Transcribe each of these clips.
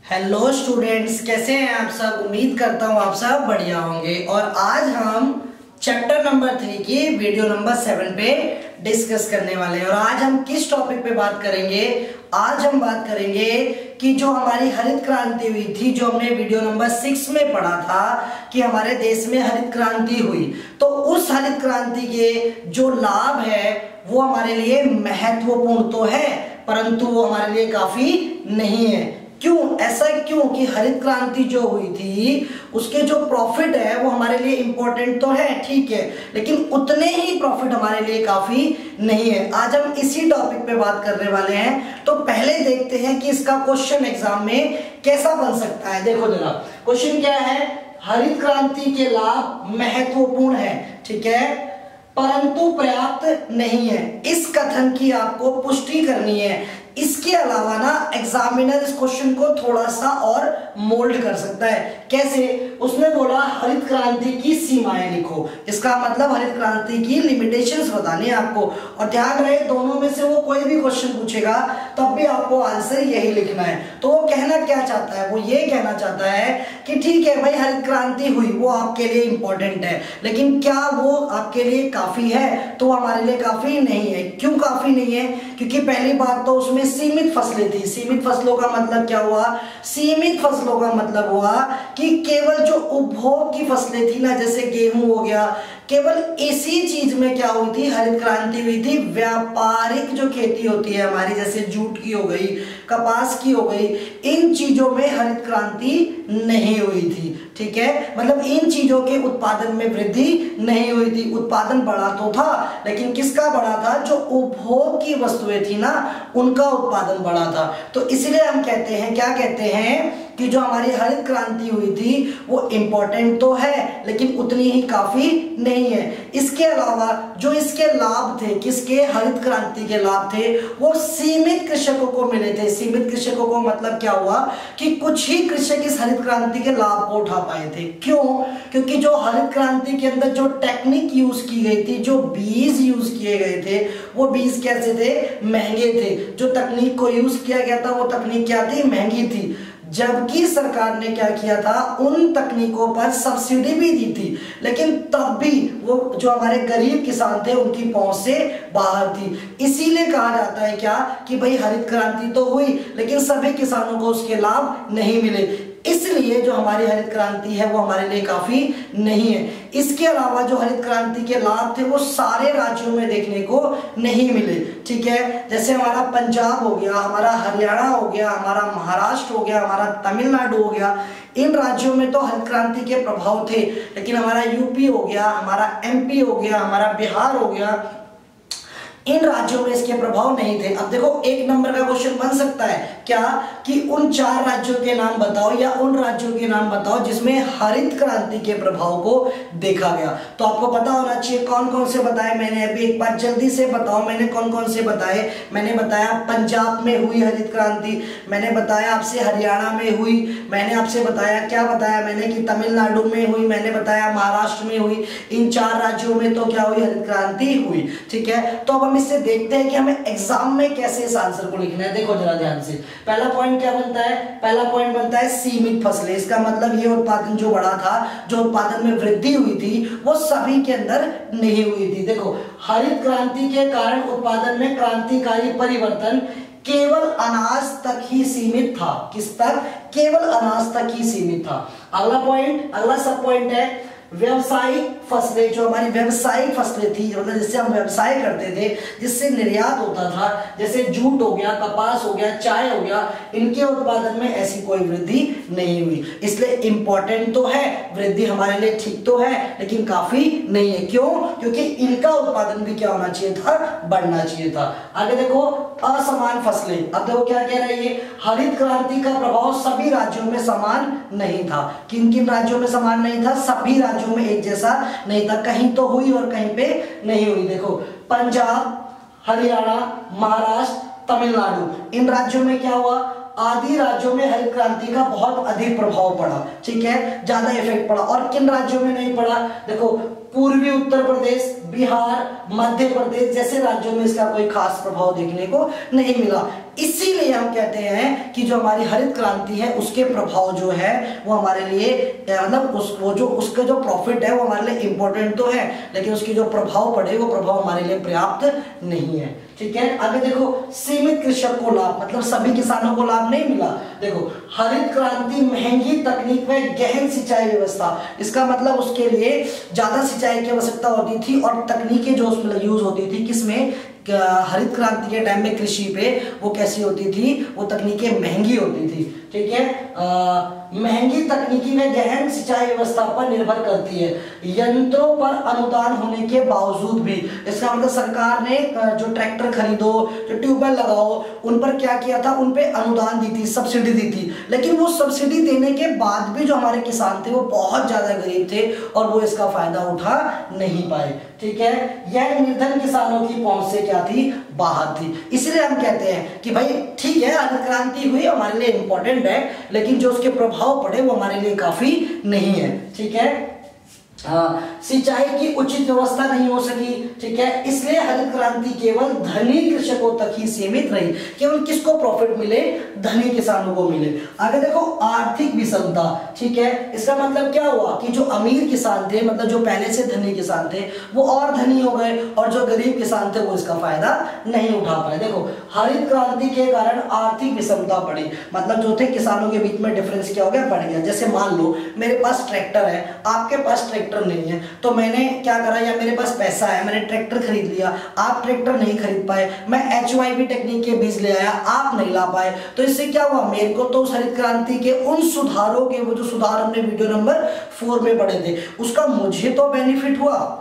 Hello students, कैसे हैं आप सब। उम्मीद करता हूँ आप सब बढ़िया होंगे। और आज हम चैप्टर नंबर 3 की वीडियो नंबर 7 पे डिस्कस करने वाले हैं। और आज हम किस टॉपिक पे बात करेंगे? आज हम बात करेंगे कि जो हमारी हरित क्रांति हुई थी, जो हमने वीडियो नंबर 6 में पढ़ा था कि हमारे देश में हरित क्रांति हुई, तो उस हरित क्रांति के जो लाभ है वो हमारे लिए महत्वपूर्ण तो है, परंतु वो हमारे लिए काफी नहीं है। क्यों ऐसा? क्यों कि हरित क्रांति जो हुई थी उसके जो प्रॉफिट है वो हमारे लिए इंपॉर्टेंट तो है, ठीक है, लेकिन उतने ही प्रॉफिट हमारे लिए काफी नहीं है। आज हम इसी टॉपिक पे बात करने वाले हैं। तो पहले देखते हैं कि इसका क्वेश्चन एग्जाम में कैसा बन सकता है। देखो जरा, क्वेश्चन क्या है? हरित क्रांति के लाभ महत्वपूर्ण है, ठीक है, परंतु पर्याप्त नहीं है। इस कथन की आपको पुष्टि करनी है। इसके अलावा ना एग्जामिनर इस क्वेश्चन को थोड़ा सा और मोल्ड कर सकता है। कैसे? उसने बोला हरित क्रांति की सीमाएं लिखो, इसका मतलब हरित क्रांति की लिमिटेशंस बतानी है आपको। और ध्यान रहे, दोनों में से वो कोई भी क्वेश्चन पूछेगा तब भी आपको आंसर यही लिखना है। तो वो कहना क्या चाहता है? वो ये कहना चाहता है कि ठीक है भाई, हरित क्रांति हुई, वो आपके लिए इंपॉर्टेंट है, लेकिन क्या वो आपके लिए काफी है? तो हमारे लिए काफी नहीं है। क्यों काफी नहीं है? क्योंकि पहली बात तो उसमें सीमित फसलें थी। सीमित फसलों का मतलब क्या हुआ? सीमित फसलों का मतलब हुआ कि केवल जो उपभोग की फसलें थी ना, जैसे गेहूं हो गया, केवल इसी चीज में क्या हुई थी? हरित क्रांति हुई थी। व्यापारिक जो खेती होती है हमारी, जैसे जूट की हो गई, कपास की हो गई, इन चीजों में हरित क्रांति नहीं हुई थी, ठीक है। मतलब इन चीजों के उत्पादन में वृद्धि नहीं हुई थी। उत्पादन बढ़ा तो था, लेकिन किसका बढ़ा था? जो उपभोग की वस्तुएं थी ना, उनका उत्पादन बढ़ा था। तो इसलिए हम कहते हैं, क्या कहते हैं कि जो हमारी हरित क्रांति हुई थी वो इंपॉर्टेंट तो है, लेकिन उतनी ही काफी नहीं है। इसके अलावा जो इसके लाभ थे, किसके? हरित क्रांति के लाभ थे, वो सीमित कृषकों को मिले थे। सीमित कृषकों को मतलब क्या हुआ कि कुछ ही कृषक इस हरित क्रांति के लाभ को उठा पाए थे। क्यों? क्योंकि जो हरित क्रांति के अंदर जो टेक्निक यूज की गई थी, जो बीज यूज किए गए थे, वो बीज कैसे थे? महंगे थे। जो तकनीक को यूज किया गया था वो तकनीक क्या थी? महंगी थी। जबकि सरकार ने क्या किया था? उन तकनीकों पर सब्सिडी भी दी थी, लेकिन तब भी वो जो हमारे गरीब किसान थे उनकी पहुंच से बाहर थी। इसीलिए कहा जाता है क्या कि भाई हरित क्रांति तो हुई, लेकिन सभी किसानों को उसके लाभ नहीं मिले। इसलिए जो हमारी हरित क्रांति है वो हमारे लिए काफी नहीं है। इसके अलावा जो हरित क्रांति के लाभ थे वो सारे राज्यों में देखने को नहीं मिले, ठीक है। जैसे हमारा पंजाब हो गया, हमारा हरियाणा हो गया, हमारा महाराष्ट्र हो गया, हमारा तमिलनाडु हो गया, इन राज्यों में तो हरित क्रांति के प्रभाव थे, लेकिन हमारा यूपी हो गया, हमारा एमपी हो गया, हमारा बिहार हो गया, इन राज्यों में इसके प्रभाव नहीं थे। अब देखो, एक नंबर का क्वेश्चन बन सकता है क्या कि उन 4 राज्यों के नाम बताओ या उन राज्यों के नाम बताओ जिसमें हरित क्रांति के प्रभाव को देखा गया। तो आपको पता होना चाहिए कौन कौन से बताए मैंने। अभी एक बार जल्दी से बताओ, मैंने कौन कौन से बताए। मैंने बताया पंजाब में हुई हरित क्रांति, मैंने बताया आपसे हरियाणा में हुई, मैंने आपसे बताया, क्या बताया मैंने कि तमिलनाडु में हुई, मैंने बताया महाराष्ट्र में हुई। इन 4 राज्यों में तो क्या हुई? हरित क्रांति हुई, ठीक है। तो अब हम इससे देखते हैं कि हमें एग्जाम में कैसे इस आंसर को लिखना है। देखो जरा ध्यान से, पहला पॉइंट क्या बनता है? पहला पॉइंट बनता है सीमित फसलें। इसका मतलब ये उत्पादन जो बढ़ा था, जो उत्पादन में वृद्धि हुई थी, वो सभी के अंदर नहीं हुई थी। देखो, हरित क्रांति के कारण उत्पादन में क्रांतिकारी परिवर्तन केवल अनाज तक ही सीमित था। किस तक? केवल अनाज तक ही सीमित था। अगला पॉइंट, अगला सब पॉइंट है व्यवसायिक फसलें। जो हमारी व्यवसायिक फसलें थी, मतलब जिससे हम व्यवसाय करते थे, जिससे निर्यात होता था, जैसे जूट हो गया, कपास हो गया, चाय हो गया, इनके उत्पादन में ऐसी कोई वृद्धि नहीं हुई। इसलिए इंपॉर्टेंट तो है, वृद्धि हमारे लिए ठीक तो है, लेकिन काफी नहीं है। क्यों? क्योंकि इनका उत्पादन भी क्या होना चाहिए था? बढ़ना चाहिए था। आगे देखो, असमान फसलें। अब देखो क्या कह रही है? हरित क्रांति का प्रभाव सभी राज्यों में समान नहीं था। किन किन राज्यों में समान नहीं था? सभी राज्यों में एक जैसा नहीं था। कहीं तो हुई और कहीं पे नहीं हुई। देखो, पंजाब, हरियाणा, महाराष्ट्र, तमिलनाडु, इन राज्यों में क्या हुआ? आदि राज्यों में हरित क्रांति का बहुत अधिक प्रभाव पड़ा, ठीक है, ज्यादा इफेक्ट पड़ा। और किन राज्यों में नहीं पड़ा? देखो, पूर्वी उत्तर प्रदेश, बिहार, मध्य प्रदेश जैसे राज्यों में इसका कोई खास प्रभाव देखने को नहीं मिला। इसीलिए हम कहते हैं कि जो हमारी हरित क्रांति है उसके प्रभाव जो है वो हमारे लिए मतलब उसका जो प्रॉफिट है वो हमारे लिए इंपॉर्टेंट तो है, लेकिन उसकी जो प्रभाव पड़े वो प्रभाव हमारे लिए पर्याप्त नहीं है। ठीक है, आगे देखो, सीमित कृषक को लाभ, मतलब सभी किसानों को लाभ नहीं मिला। देखो, हरित क्रांति महंगी तकनीक में गहन सिंचाई व्यवस्था, इसका मतलब उसके लिए ज्यादा सिंचाई की आवश्यकता होती थी और तकनीकें जो उसमें यूज होती थी किसमें, हरित क्रांति के टाइम में कृषि पे, वो कैसी होती थी, वो तकनीकें महंगी होती थी। ठीक है, महंगी तकनीकी में गहन सिंचाई व्यवस्था पर निर्भर करती है, यंत्रों पर अनुदान होने के बावजूद भी। इसका मतलब सरकार ने जो ट्रैक्टर खरीदो, जो ट्यूबवेल लगाओ, उन पर क्या किया था, उन पे अनुदान दी थी, सब्सिडी दी थी, लेकिन वो सब्सिडी देने के बाद भी जो हमारे किसान थे वो बहुत ज्यादा गरीब थे और वो इसका फायदा उठा नहीं पाए। ठीक है, यह निर्धन किसानों की पहुंच से क्या थी, बाहर थी। इसलिए हम कहते हैं कि भाई ठीक है, हरित क्रांति हुई, हमारे लिए इंपॉर्टेंट है, लेकिन जो उसके प्रभाव पड़े वो हमारे लिए काफी नहीं है। ठीक है, सिंचाई की उचित व्यवस्था नहीं हो सकी। ठीक है, इसलिए हरित क्रांति केवल धनी कृषकों तक ही सीमित रही। केवल किसको प्रॉफिट मिले, धनी किसानों को मिले। आगे देखो, आर्थिक विषमता। ठीक है, इसका मतलब क्या हुआ कि जो अमीर किसान थे, मतलब जो पहले से धनी किसान थे, वो और धनी हो गए और जो गरीब किसान थे वो इसका फायदा नहीं उठा पाए। देखो, हरित क्रांति के कारण आर्थिक विषमता बढ़ी, मतलब जो थे किसानों के बीच में डिफरेंस क्या हो गया, बढ़ गया। जैसे मान लो मेरे पास ट्रैक्टर है, आपके पास ट्रैक्टर नहीं है, तो मैंने क्या करा, या मेरे पास पैसा है, मैंने ट्रैक्टर खरीद लिया, आप ट्रैक्टर नहीं खरीद पाए, मैं HYV टेक्निक के बीज ले आया, आप नहीं ला पाए, तो इससे क्या हुआ, मेरे को तो उस हरित क्रांति के उन सुधारों के, वो जो सुधार हमने वीडियो नंबर 4 में पढ़े थे, उसका मुझे तो बेनिफिट हुआ,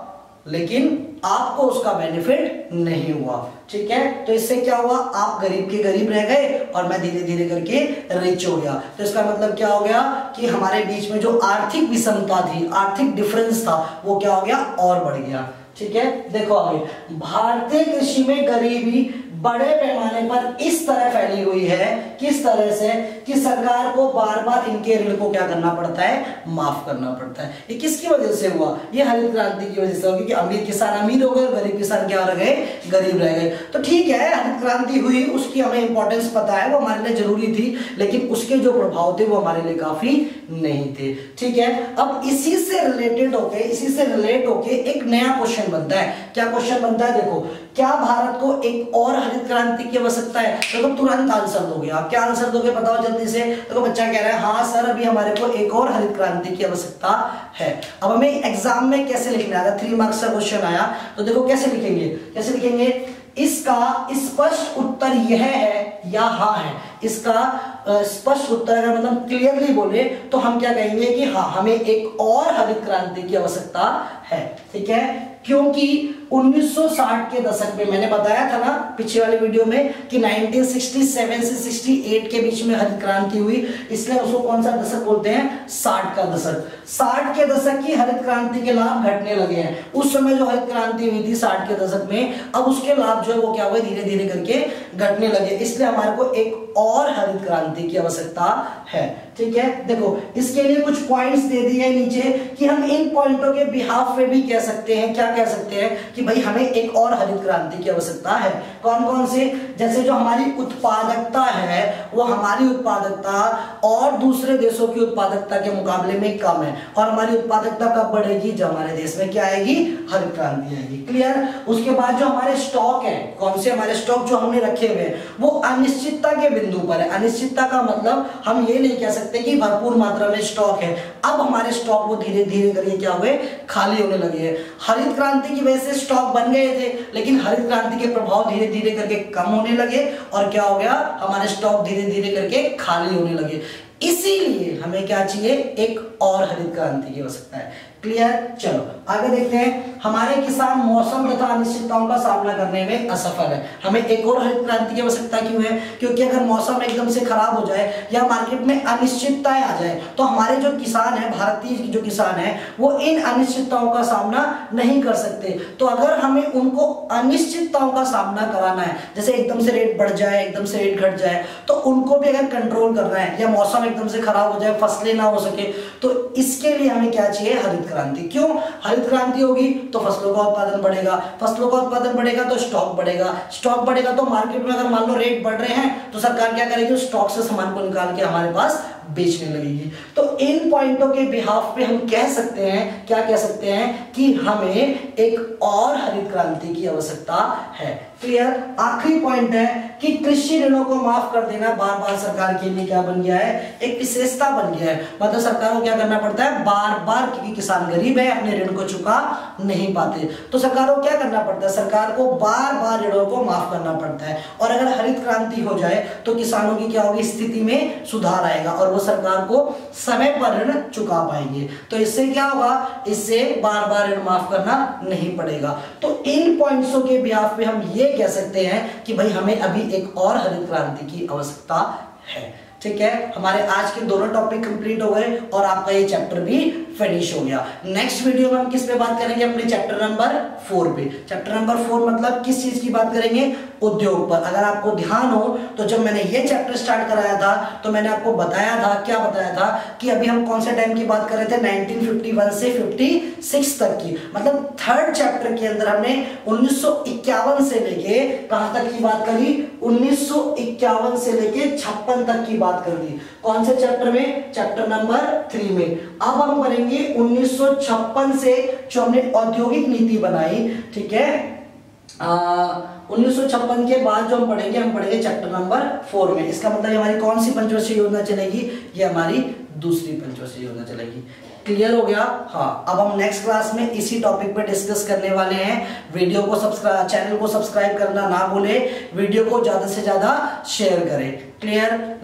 लेकिन आपको उसका बेनिफिट नहीं हुआ। ठीक है, तो इससे क्या हुआ, आप गरीब के गरीब रह गए और मैं धीरे धीरे करके रिच हो गया। तो इसका मतलब क्या हो गया कि हमारे बीच में जो आर्थिक विषमता थी, आर्थिक डिफरेंस था, वो क्या हो गया, और बढ़ गया। ठीक है, देखो आगे, भारतीय कृषि में गरीबी बड़े पैमाने पर इस तरह फैली हुई है, किस तरह से, कि सरकार को बार बार इनके ऋण को क्या करना पड़ता है, माफ करना पड़ता है। ये किसकी वजह से हुआ, ये हरित क्रांति की वजह से हुआ, क्योंकि अमीर किसान अमीर हो गए, गरीब किसान क्या रह गए, गरीब रह गए। तो ठीक है, हरित क्रांति हुई, उसकी हमें इंपॉर्टेंस पता है, वो हमारे लिए जरूरी थी, लेकिन उसके जो प्रभाव थे वो हमारे लिए काफी नहीं थे। ठीक है, अब इसी से रिलेटेड होके, इसी से रिलेट होके एक नया क्वेश्चन बनता है। क्या क्वेश्चन बनता है, देखो, क्या भारत को एक और हरित क्रांति की आवश्यकता है? देखो, तुरंत आंसर दोगे आप, क्या आंसर दोगे बताओ जल्दी से। देखो, बच्चा कह रहा है हाँ सर, अभी हमारे को एक और हरित क्रांति की आवश्यकता है। अब हमें एग्जाम में कैसे लिखना है, 3 मार्क्स का क्वेश्चन आया, तो देखो कैसे लिखेंगे, कैसे लिखेंगे, इसका स्पष्ट उत्तर यह है या हाँ है। इसका स्पष्ट उत्तर अगर मतलब क्लियरली बोले तो हम क्या कहेंगे कि हाँ, हमें एक और हरित क्रांति की आवश्यकता है। ठीक है, क्योंकि 1960 के दशक में मैंने बताया था ना पिछले वाले वीडियो में कि 1967 से 68 के बीच में हरित क्रांति हुई, इसलिए उसको कौन सा दशक बोलते हैं, 60 का दशक। 60 के दशक की हरित क्रांति के लाभ घटने लगे हैं। उस समय जो हरित क्रांति हुई थी 60 के दशक में, अब उसके लाभ जो है वो क्या हुए, धीरे धीरे करके घटने लगे, इसलिए हमारे को एक और हरित क्रांति की आवश्यकता है। ठीक है, देखो इसके लिए कुछ पॉइंट्स दे दिए नीचे कि हम इन पॉइंटों के बिहाफ पे भी कह सकते हैं, क्या कह सकते हैं कि भाई हमें एक और हरित क्रांति की आवश्यकता है। कौन कौन से, जैसे जो हमारी उत्पादकता है वो हमारी उत्पादकता और दूसरे देशों की उत्पादकता के मुकाबले में कम है, और हमारी उत्पादकता कब बढ़ेगी, जब हमारे देश में क्या आएगी, हरित क्रांति आएगी। क्लियर। उसके बाद जो हमारे स्टॉक है, कौन से हमारे स्टॉक जो हमने रखे हुए हैं वो अनिश्चितता के बिंदु पर है। अनिश्चितता का मतलब हम ये नहीं कह सकते कि भरपूर मात्रा में स्टॉक है, अब हमारे स्टॉक वो धीरे धीरे करके क्या हुए, खाली होने लगे हैं। हरित क्रांति की वजह से स्टॉक बन गए थे, लेकिन हरित क्रांति के प्रभाव धीरे धीरे करके कम होने लगे और क्या हो गया, हमारे स्टॉक धीरे धीरे करके खाली होने लगे। इसीलिए हमें क्या चाहिए, एक और हरित क्रांति की आवश्यकता है। क्लियर। चलो आगे देखते हैं, हमारे किसान मौसम तथा अनिश्चितताओं का सामना करने में असफल है। हमें एक और हरित क्रांति की आवश्यकता क्यों है, क्योंकि अगर मौसम एकदम से खराब हो जाए या मार्केट में अनिश्चितताएं आ जाए तो हमारे जो किसान है, भारतीय जो किसान है, वो इन अनिश्चितताओं का सामना नहीं कर सकते। तो अगर हमें उनको अनिश्चितताओं का सामना कराना है, जैसे एकदम से रेट बढ़ जाए, एकदम से रेट घट जाए, तो उनको भी अगर कंट्रोल करना है, या मौसम एकदम से खराब हो जाए, फसलें ना हो सके, तो इसके लिए हमें क्या चाहिए, हरित क्रांति। क्यों हरित क्रांति होगी? तो फसलों का उत्पादन बढ़ेगा, फसलों का उत्पादन बढ़ेगा तो स्टॉक बढ़ेगा, स्टॉक बढ़ेगा तो मार्केट में अगर मान लो रेट बढ़ रहे हैं तो सरकार क्या करेगी? उस स्टॉक से सामान को निकाल के हमारे पास बेचने लगेगी। तो इन पॉइंटों के बिहाफ पे हम कह सकते हैं, क्या कह सकते हैं कि हमें एक और हरित क्रांति की आवश्यकता है। क्लियर? आखिरी पॉइंट है कि कृषि ऋणों को माफ कर देना बार बार सरकार के लिए क्या बन गया है? एक विशेषता बन गया है। मतलब सरकार को क्या करना पड़ता है? बार बार, क्योंकि किसान गरीब है, अपने ऋण को चुका नहीं पाते, तो सरकार को क्या करना पड़ता है? सरकार को बार बार ऋणों को माफ करना पड़ता है। और अगर हरित क्रांति हो जाए तो किसानों की क्या होगी? स्थिति में सुधार आएगा और वो सरकार को समय पर ऋण चुका पाएंगे। तो इससे क्या होगा? इससे बार बार ऋण माफ करना नहीं पड़ेगा। तो इन पॉइंट्सों के बिहाफ पे हम ये कह सकते हैं कि भाई हमें अभी एक और हरित क्रांति की आवश्यकता है। ठीक है, हमारे आज के दोनों टॉपिक कंप्लीट हो गए और आपका ये चैप्टर भी फिनिश हो गया। नेक्स्ट वीडियो में हम किस पे बात करेंगे? अपने चैप्टर नंबर 4 पे। चैप्टर नंबर 4 मतलब किस चीज की बात करेंगे? उद्योग पर। अगर आपको ध्यान हो तो जब मैंने ये चैप्टर स्टार्ट कराया था तो मैंने आपको बताया था, क्या बताया था कि अभी हम कौन से टाइम की बात कर रहे थे? 1951 से 56 तक की। मतलब थर्ड चैप्टर के अंदर हमने 1951 से लेके कहां तक की बात करी? 1951 से लेके 56 तक की बात कर दी। कौन से चैप्टर में? चैप्टर नंबर 3 में। अब हम करेंगे 1956 से जो हमने औद्योगिक नीति बनाई, ठीक है, 1956 के बाद जो हम पढ़ेंगे चैप्टर नंबर 4 में। इसका मतलब हमारी कौन सी पंचवर्षीय योजना चलेगी? ये हमारी दूसरी पंचवर्षीय योजना चलेगी। क्लियर हो गया? हाँ, अब हम नेक्स्ट क्लास में इसी टॉपिक पे डिस्कस करने वाले हैं। वीडियो को सब्सक्राइब, चैनल को सब्सक्राइब करना ना भूले, वीडियो को ज्यादा से ज्यादा शेयर करें। क्लियर?